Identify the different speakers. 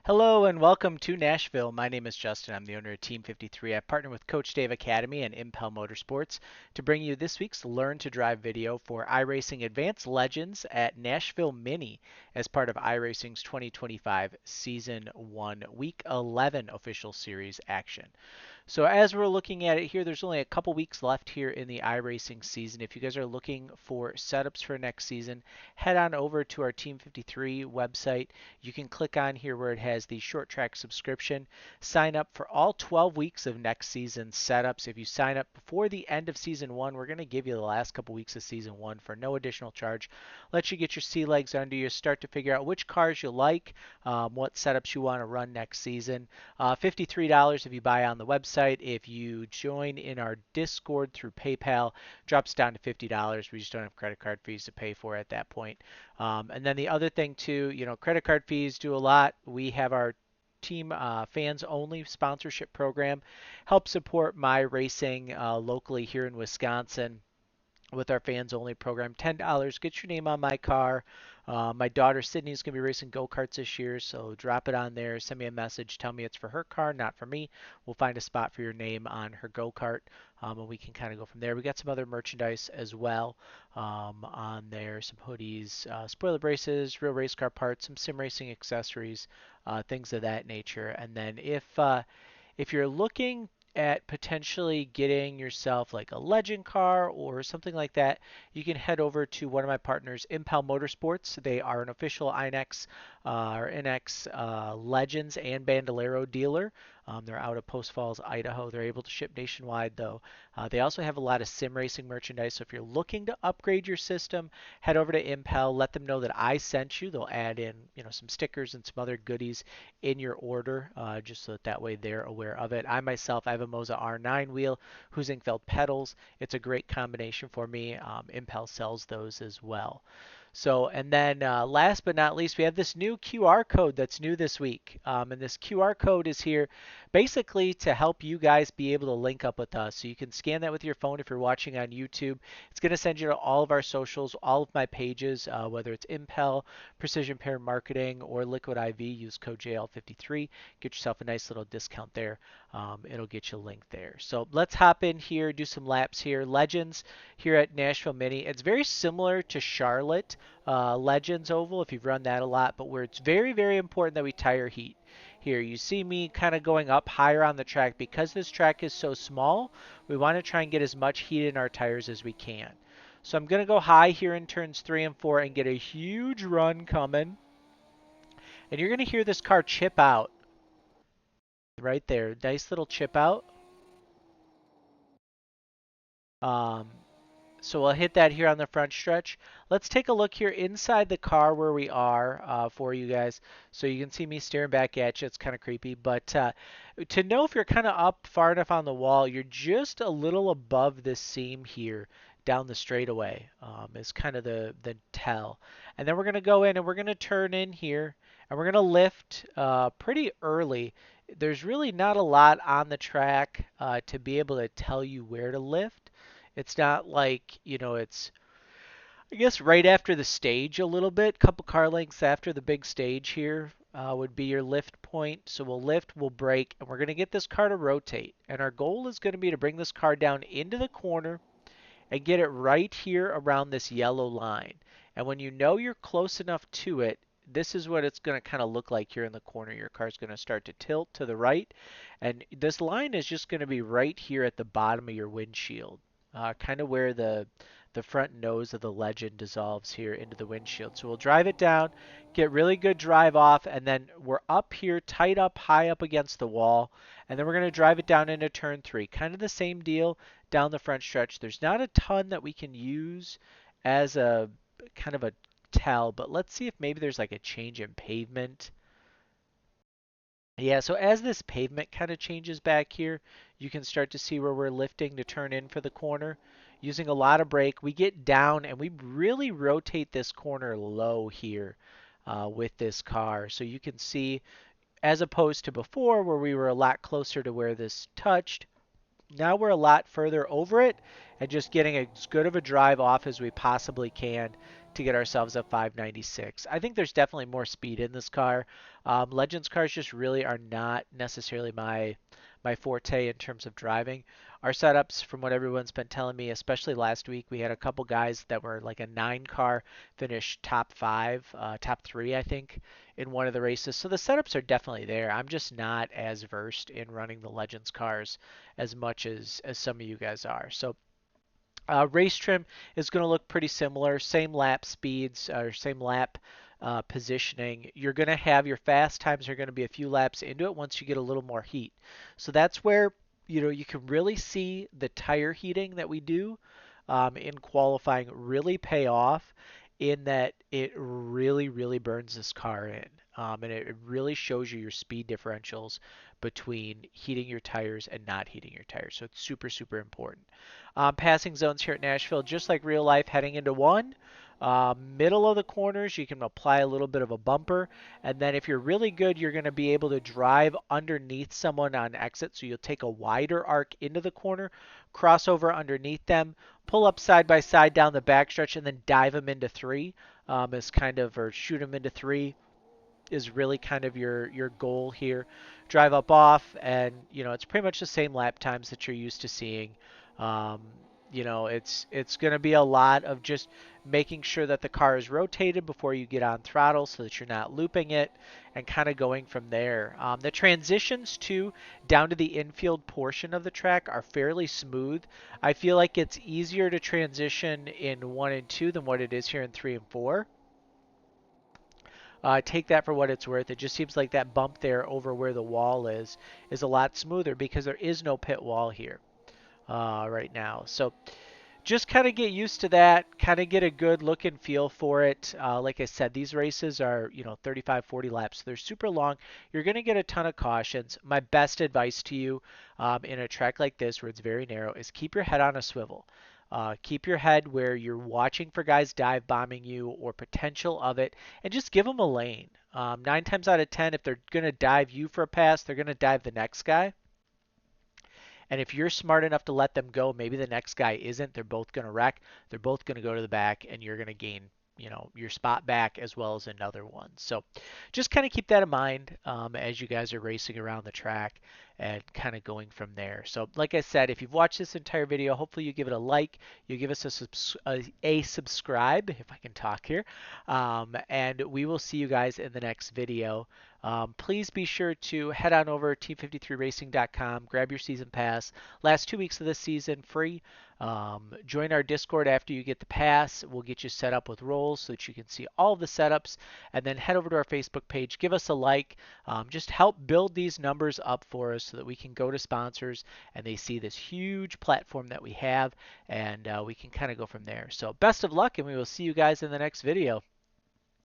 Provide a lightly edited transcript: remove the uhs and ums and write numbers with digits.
Speaker 1: Hello and welcome to Nashville. My name is Justin. I'm the owner of Team 53. I partner with Coach Dave Academy and Impel Motorsports to bring you this week's Learn to Drive video for iRacing Advanced Legends at Nashville Mini as part of iRacing's 2025 Season 1 Week 11 official series action. So as we're looking at it here, there's only a couple weeks left here in the iRacing season. If you guys are looking for setups for next season, head on over to our Team 53 website. You can click on here where it has the short track subscription. Sign up for all 12 weeks of next season setups. If you sign up before the end of season 1, we're going to give you the last couple weeks of season 1 for no additional charge. Let you get your sea legs under you, start to figure out which cars you like, what setups you want to run next season. $53 if you buy on the website. If you join in our Discord through PayPal, drops down to $50. We just don't have credit card fees to pay for at that point. And then the other thing too, credit card fees do a lot. We have our team fans only sponsorship program, help support my racing locally here in Wisconsin with our fans only program. $10 get your name on my car. My daughter Sydney's going to be racing go-karts this year, so drop it on there. Send me a message. Tell me it's for her car, not for me. We'll find a spot for your name on her go-kart, and we can kind of go from there. We got some other merchandise as well on there, some hoodies, spoiler braces, real race car parts, some sim racing accessories, things of that nature. And then if you're looking at potentially getting yourself like a legend car or something like that, you can head over to one of my partners, Impel Motorsports. They are an official INX or NX Legends and Bandolero dealer. They're out of Post Falls, Idaho. They're able to ship nationwide though. They also have a lot of sim racing merchandise. So if you're looking to upgrade your system, head over to Impel. Let them know that I sent you. They'll add in some stickers and some other goodies in your order, just so that way they're aware of it. I myself, I have a Moza R9 wheel, Huizenfeld pedals. It's a great combination for me. Impel sells those as well. So, and then last but not least, we have this new QR code that's new this week. And this QR code is here basically to help you guys be able to link up with us. So you can scan that with your phone if you're watching on YouTube. It's going to send you to all of our socials, all of my pages, whether it's Impel, Precision Pair Marketing, or Liquid IV. Use code JL53. Get yourself a nice little discount there. It'll get you a link there. So let's hop in here, do some laps here. Legends here at Nashville Mini. It's very similar to Charlotte Legends Oval if you've run that a lot, but where it's very, very important that we tire heat. Here, you see me kind of going up higher on the track. Because this track is so small, we want to try and get as much heat in our tires as we can. So I'm going to go high here in turns 3 and 4 and get a huge run coming. And you're going to hear this car chip out right there. Nice little chip out. Um, so we'll hit that here on the front stretch. Let's take a look here inside the car where we are for you guys. So you can see me staring back at you. It's kind of creepy. But to know if you're kind of up far enough on the wall, you're just a little above this seam here down the straightaway is kind of the tell. And then we're going to go in and we're going to turn in here. And we're going to lift pretty early. There's really not a lot on the track to be able to tell you where to lift. It's not like, it's, I guess, right after the stage a little bit, couple car lengths after the big stage here would be your lift point. So we'll lift, we'll brake, and we're going to get this car to rotate. And our goal is going to be to bring this car down into the corner and get it right here around this yellow line. And when you know you're close enough to it, this is what it's going to kind of look like here in the corner. Your car's going to start to tilt to the right. And this line is just going to be right here at the bottom of your windshield. Kind of where the front nose of the Legend dissolves here into the windshield. So we'll drive it down, get really good drive off, and then we're up here, tight up, high up against the wall, and then we're going to drive it down into turn 3. Kind of the same deal down the front stretch. There's not a ton that we can use as a kind of a tell, but let's see if maybe there's like a change in pavement. Yeah, so as this pavement kind of changes back here, you can start to see where we're lifting to turn in for the corner. Using a lot of brake, we get down and we really rotate this corner low here with this car. So you can see, as opposed to before where we were a lot closer to where this touched, Now we're a lot further over it and just getting as good of a drive off as we possibly can to get ourselves a 596. I think there's definitely more speed in this car. Legends cars just really are not necessarily my forte in terms of driving. Our setups, from what everyone's been telling me, especially last week, we had a couple guys that were like a 9 car finish top 5, top 3, I think, in one of the races. So the setups are definitely there. I'm just not as versed in running the Legends cars as much as some of you guys are. So race trim is going to look pretty similar, same lap speeds or same lap positioning. You're going to have your fast times are going to be a few laps into it once you get a little more heat. So that's where you can really see the tire heating that we do in qualifying really pay off in that it really burns this car in. And it really shows you your speed differentials between heating your tires and not heating your tires. So it's super important. Passing zones here at Nashville, just like real life, heading into one. Middle of the corners, you can apply a little bit of a bumper. And then if you're really good, you're going to be able to drive underneath someone on exit. So you'll take a wider arc into the corner, cross over underneath them, pull up side by side down the backstretch, and then dive them into three as kind of, or shoot them into three is really kind of your goal here. Drive up off, and it's pretty much the same lap times that you're used to seeing. Um, it's going to be a lot of just making sure that the car is rotated before you get on throttle, so that you're not looping it, and kind of going from there. The transitions to down to the infield portion of the track are fairly smooth. I feel like it's easier to transition in 1 and 2 than what it is here in 3 and 4. Take that for what it's worth. It just seems like that bump there over where the wall is a lot smoother because there is no pit wall here right now. So just kind of get used to that, kind of get a good look and feel for it. Like I said, these races are 35, 40 laps. So they're super long. You're going to get a ton of cautions. My best advice to you in a track like this where it's very narrow is keep your head on a swivel. Keep your head where you're watching for guys dive bombing you or potential of it, and just give them a lane. 9 times out of 10, if they're going to dive you for a pass, they're going to dive the next guy. And if you're smart enough to let them go, maybe the next guy isn't. They're both going to wreck. They're both going to go to the back, and you're going to gain, your spot back as well as another one. So just kind of keep that in mind as you guys are racing around the track and kind of going from there. So like I said, if you've watched this entire video, hopefully you give it a like, you give us a subscribe, if I can talk here, and we will see you guys in the next video. Please be sure to head on over to team53racing.com, grab your season pass. Last 2 weeks of this season free. Join our Discord after you get the pass. We'll get you set up with roles so that you can see all of the setups. And then head over to our Facebook page. Give us a like. Just help build these numbers up for us so that we can go to sponsors and they see this huge platform that we have. And we can kind of go from there. So best of luck, and we will see you guys in the next video.